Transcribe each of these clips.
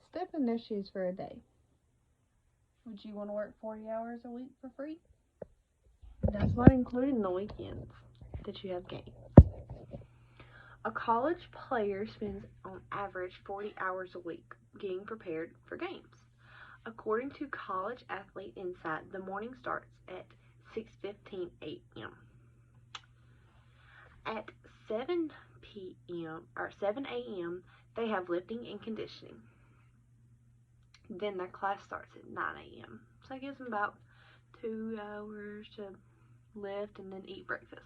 step in their shoes for a day. Would you want to work 40 hours a week for free? That's not including the weekends that you have games. A college player spends on average 40 hours a week getting prepared for games. According to College Athlete Insight, the morning starts at 6:15 a.m. At 7 p.m. or 7 a.m., they have lifting and conditioning. Then their class starts at 9 a.m. So it gives them about 2 hours to lift and then eat breakfast.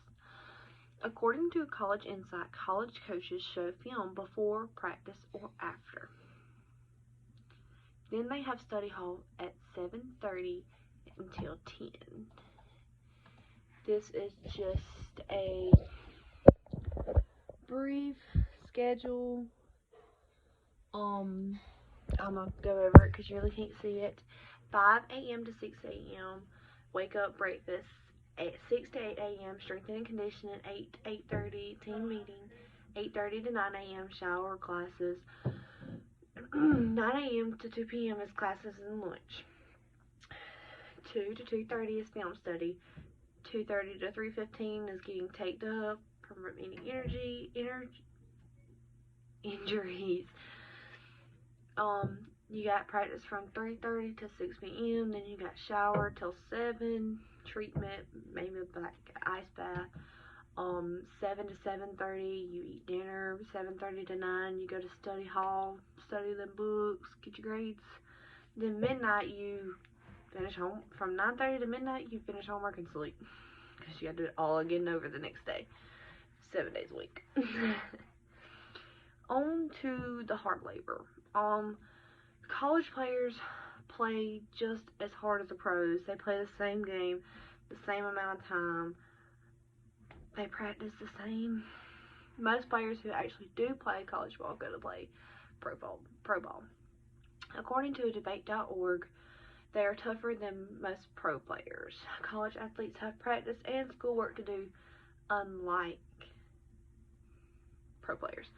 According to College Insight, college coaches show film before practice or after. Then they have study hall at 7:30 until 10. This is just a brief schedule. I'm gonna go over it because you really can't see it. 5 a.m. to 6 a.m. Wake up, breakfast. At 6 to 8 a.m. strengthening and conditioning. 8 to 8:30 team meeting. 8:30 to 9 a.m. shower classes. 9 a.m. to 2 p.m. is classes and lunch. 2 to 2:30 is film study. 2:30 to 3:15 is getting taped up, preventing injuries. You got practice from 3:30 to 6 p.m. Then you got shower till 7. Treatment, maybe like ice bath. 7 to 7:30 you eat dinner. 7:30 to 9 you go to study hall, study the books, get your grades. Then midnight you finish home. From 9:30 to midnight you finish homework and sleep because you got to do it all again over the next day, 7 days a week. On to the hard labor. College players play just as hard as the pros. They play the same game, the same amount of time. They practice the same. Most players who actually do play college ball go to play pro ball. According to debate.org, they are tougher than most pro players. College athletes have practice and schoolwork to do, unlike pro players.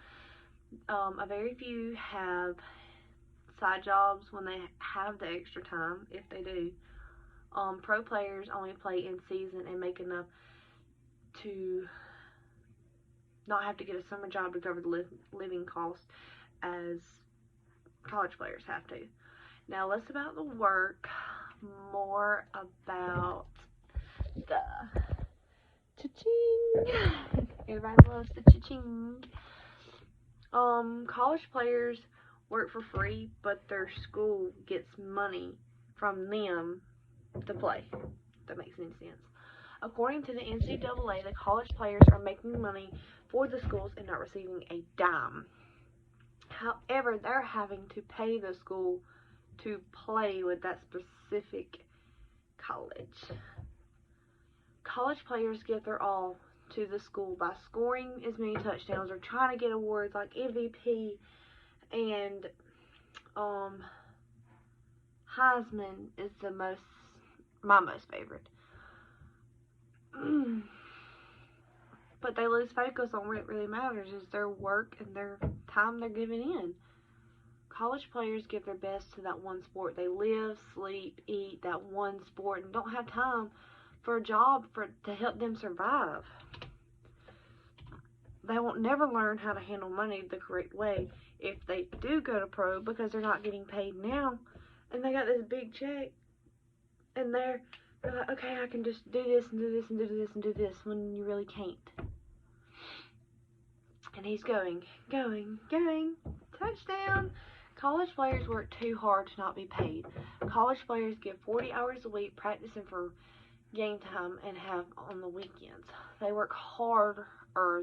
A very few have side jobs when they have the extra time, if they do. Pro players only play in season and make enough to not have to get a summer job to cover the living costs as college players have to. Now less about the work, more about the cha-ching. Everybody loves the cha-ching. College players work for free, but their school gets money from them to play. If that makes any sense. According to the NCAA, the college players are making money for the schools and not receiving a dime. However, they're having to pay the school to play with that specific college. College players give their all to the school by scoring as many touchdowns or trying to get awards like MVP and Heisman is my most favorite. But they lose focus on what really matters is their work and their time they're giving in. College players give their best to that one sport. They live, sleep, eat that one sport and don't have time for a job to help them survive. They won't never learn how to handle money the correct way if they do go to pro because they're not getting paid now and they got this big check and they're like, okay, I can just do this and do this and do this and do this when you really can't. And he's going, touchdown. College players work too hard to not be paid. College players give 40 hours a week practicing for game time and have on the weekends. They work harder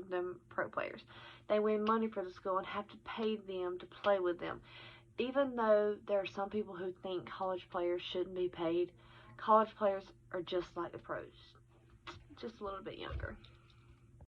than pro players. They win money for the school and have to pay them to play with them. Even though there are some people who think college players shouldn't be paid, college players are just like the pros, just a little bit younger.